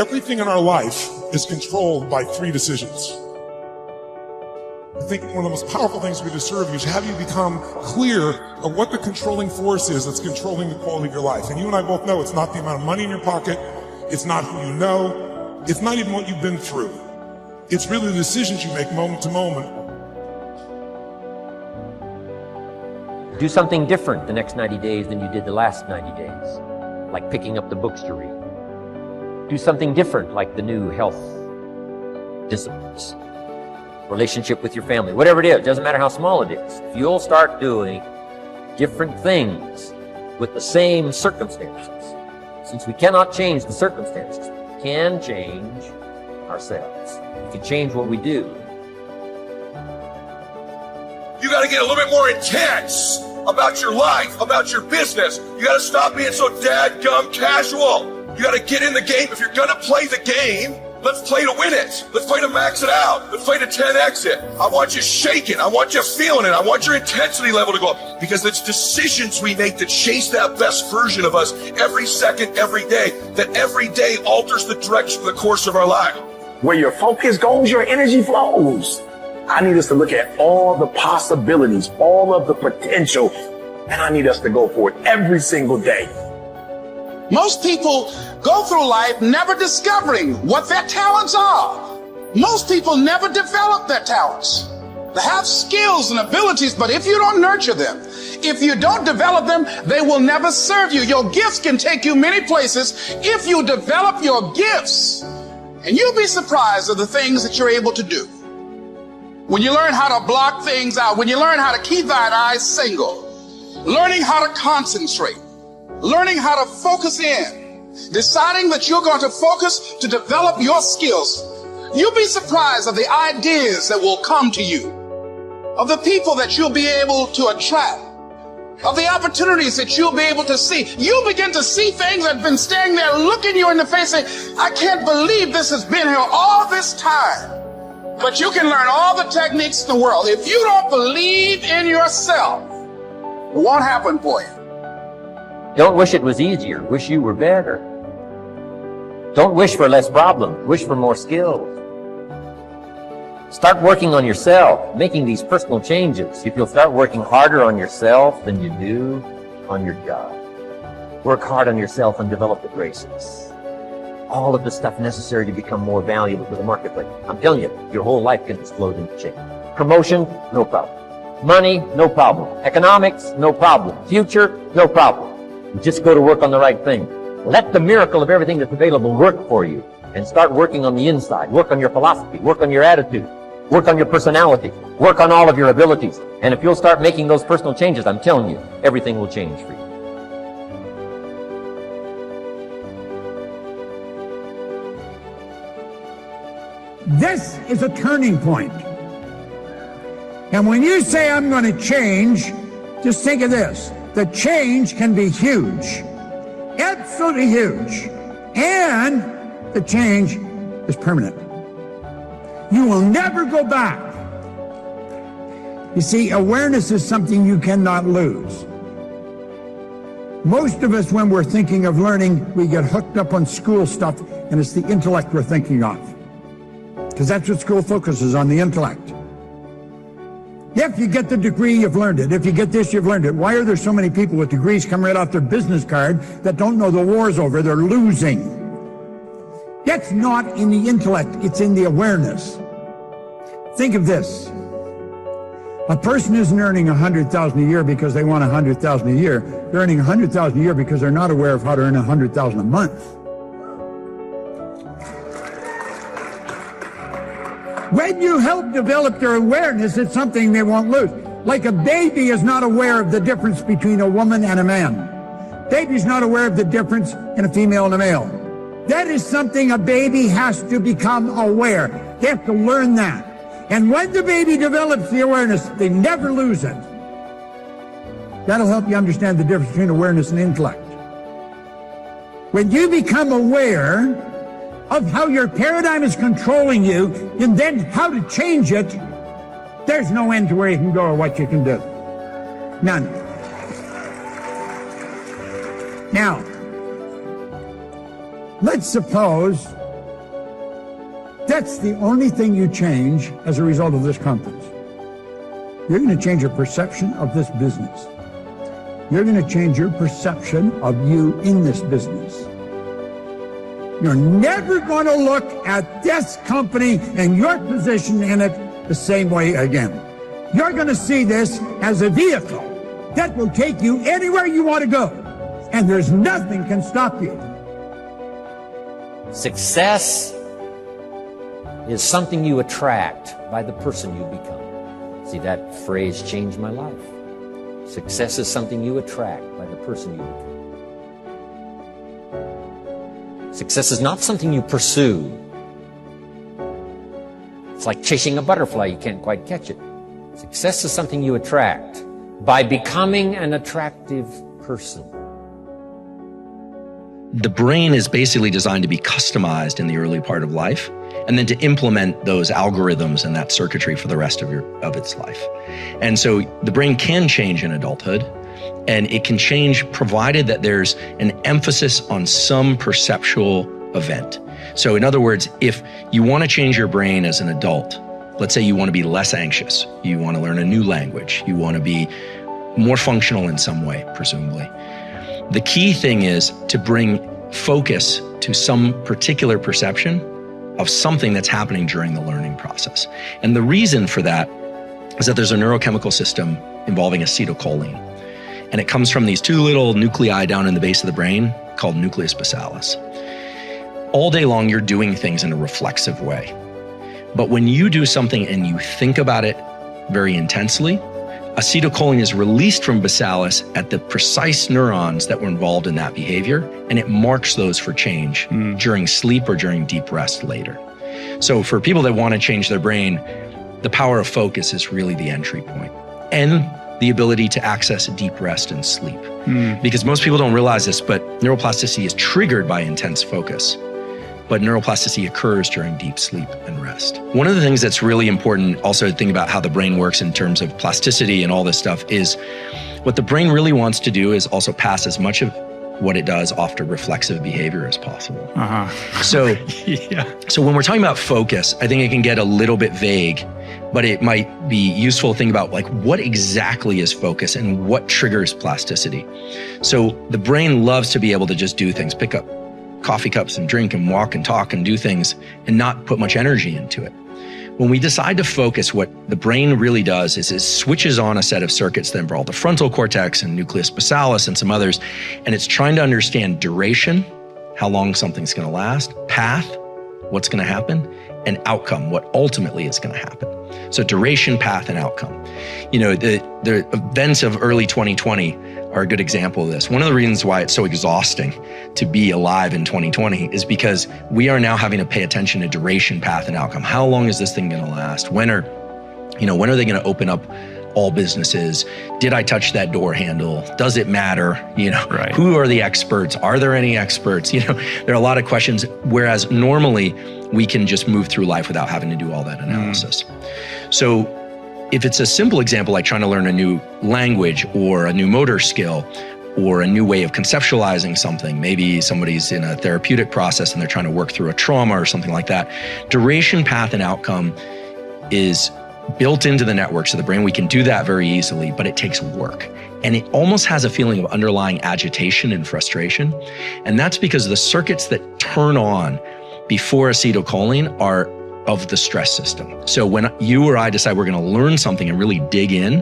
Everything in our life is controlled by 3 decisions. I think one of the most powerful things we do to serve you is have you become clear of what the controlling force is that's controlling the quality of your life. And you and I both know it's not the amount of money in your pocket, it's not who you know, it's not even what you've been through. It's really the decisions you make moment to moment. Do something different the next 90 days than you did the last 90 days, like picking up the books to read. Do something different, like the new health disciplines, relationship with your family, whatever it is, doesn't matter how small it is. If you'll start doing different things with the same circumstances, since we cannot change the circumstances, we can change ourselves. We can change what we do. You got to get a little bit more intense about your life, about your business. You got to stop being so dadgum casual. You got to get in the game. If you're going to play the game, let's play to win it. Let's play to max it out. Let's play to 10x it. I want you shaking. I want you feeling it. I want your intensity level to go up. Because it's decisions we make to chase that best version of us every second, every day. That every day alters the direction, the course of our life. Where your focus goes, your energy flows. I need us to look at all the possibilities, all of the potential, and I need us to go for it every single day. Most people go through life never discovering what their talents are. Most people never develop their talents. They have skills and abilities, but if you don't nurture them, if you don't develop them, they will never serve you. Your gifts can take you many places if you develop your gifts. And you'll be surprised at the things that you're able to do. When you learn how to block things out, when you learn how to keep thine eyes single, learning how to concentrate, learning how to focus in, deciding that you're going to focus to develop your skills, you'll be surprised at the ideas that will come to you, of the people that you'll be able to attract, of the opportunities that you'll be able to see. You'll begin to see things that have been standing there looking you in the face saying, I can't believe this has been here all this time. But you can learn all the techniques in the world. If you don't believe in yourself, it won't happen for you. Don't wish it was easier. Wish you were better. Don't wish for less problems. Wish for more skills. Start working on yourself, making these personal changes. If you'll start working harder on yourself than you do on your job. Work hard on yourself and develop the graces. All of the stuff necessary to become more valuable to the marketplace. I'm telling you, your whole life can explode into change. Promotion, no problem. Money, no problem. Economics, no problem. Future, no problem. You just go to work on the right thing. Let the miracle of everything that's available work for you, and start working on the inside. Work on your philosophy. Work on your attitude. Work on your personality. Work on all of your abilities. And if you'll start making those personal changes, I'm telling you, everything will change for you. This is a turning point. And when you say I'm going to change, just think of this. The change can be huge. Absolutely huge. And the change is permanent. You will never go back. You see, awareness is something you cannot lose. Most of us, when we're thinking of learning, we get hooked up on school stuff, and it's the intellect we're thinking of. Because that's what school focuses on, the intellect. If you get the degree, you've learned it. If you get this, you've learned it. Why are there so many people with degrees come right off their business card that don't know the war's over? They're losing. That's not in the intellect, it's in the awareness. Think of this. A person isn't earning $100,000 a year because they want $100,000 a year. They're earning $100,000 a year because they're not aware of how to earn $100,000 a month. When you help develop their awareness, it's something they won't lose. Like a baby is not aware of the difference between a woman and a man. Baby's not aware of the difference in a female and a male. That is something a baby has to become aware. They have to learn that. And when the baby develops the awareness, they never lose it. That'll help you understand the difference between awareness and intellect. When you become aware of how your paradigm is controlling you, and then how to change it, there's no end to where you can go or what you can do. None. Now, let's suppose That's the only thing you change as a result of this conference. You're going to change your perception of this business. You're going to change your perception of you in this business. You're never going to look at this company and your position in it the same way again. You're going to see this as a vehicle that will take you anywhere you want to go, and there's nothing can stop you. Success is something you attract by the person you become. See, that phrase changed my life. Success is something you attract by the person you become. Success is not something you pursue. It's like chasing a butterfly, you can't quite catch it. Success is something you attract by becoming an attractive person. The brain is basically designed to be customized in the early part of life, and then to implement those algorithms and that circuitry for the rest of its life. And so the brain can change in adulthood, and it can change provided that there's an emphasis on some perceptual event. So in other words, if you want to change your brain as an adult, let's say you want to be less anxious, you want to learn a new language, you want to be more functional in some way, presumably. The key thing is to bring focus to some particular perception of something that's happening during the learning process. And the reason for that is that there's a neurochemical system involving acetylcholine. And it comes from these two little nuclei down in the base of the brain called nucleus basalis. All day long, you're doing things in a reflexive way. But when you do something and you think about it very intensely, acetylcholine is released from basalis at the precise neurons that were involved in that behavior, and it marks those for change during sleep or during deep rest later. So for people that want to change their brain, the power of focus is really the entry point, and the ability to access deep rest and sleep. Because most people don't realize this, but neuroplasticity is triggered by intense focus. But neuroplasticity occurs during deep sleep and rest. One of the things that's really important also to think about how the brain works in terms of plasticity and all this stuff is what the brain really wants to do is also pass as much of what it does off to reflexive behavior as possible. So, so when we're talking about focus, I think it can get a little bit vague, but it might be useful to think about like what exactly is focus and what triggers plasticity. So the brain loves to be able to just do things, pick up coffee cups and drink and walk and talk and do things and not put much energy into it. When we decide to focus, what the brain really does is it switches on a set of circuits that involve the frontal cortex and nucleus basalis and some others, and it's trying to understand duration, how long something's going to last, path, what's going to happen, and outcome, what ultimately is going to happen. So duration, path, and outcome. You know, the events of early 2020 are a good example of this. One of the reasons why it's so exhausting to be alive in 2020 is because we are now having to pay attention to duration, path, and outcome. How long is this thing going to last? When are they going to open up all businesses? Did I touch that door handle? Does it matter? Right. Who are the experts? Are there any experts? There are a lot of questions, whereas normally we can just move through life without having to do all that analysis. So if it's a simple example, like trying to learn a new language or a new motor skill or a new way of conceptualizing something, maybe somebody's in a therapeutic process and they're trying to work through a trauma or something like that, duration, path, and outcome is built into the networks of the brain. We can do that very easily, but it takes work. And it almost has a feeling of underlying agitation and frustration. And that's because the circuits that turn on before acetylcholine are of the stress system. So when you or I decide we're going to learn something and really dig in,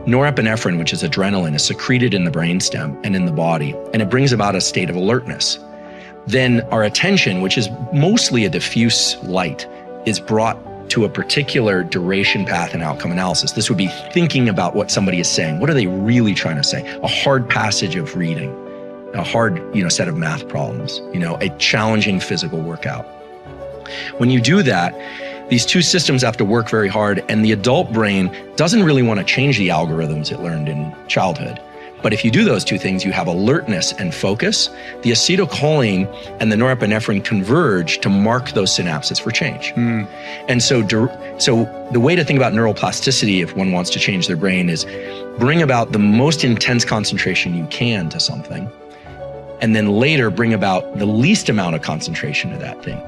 norepinephrine, which is adrenaline, is secreted in the brainstem and in the body, and it brings about a state of alertness. Then our attention, which is mostly a diffuse light, is brought to a particular duration, path, and outcome analysis. This would be thinking about what somebody is saying. What are they really trying to say? A hard passage of reading, a hard, set of math problems, a challenging physical workout. When you do that, these two systems have to work very hard, and the adult brain doesn't really want to change the algorithms it learned in childhood. But if you do those two things, you have alertness and focus. The acetylcholine and the norepinephrine converge to mark those synapses for change. And so the way to think about neuroplasticity, if one wants to change their brain, is bring about the most intense concentration you can to something, and then later bring about the least amount of concentration to that thing.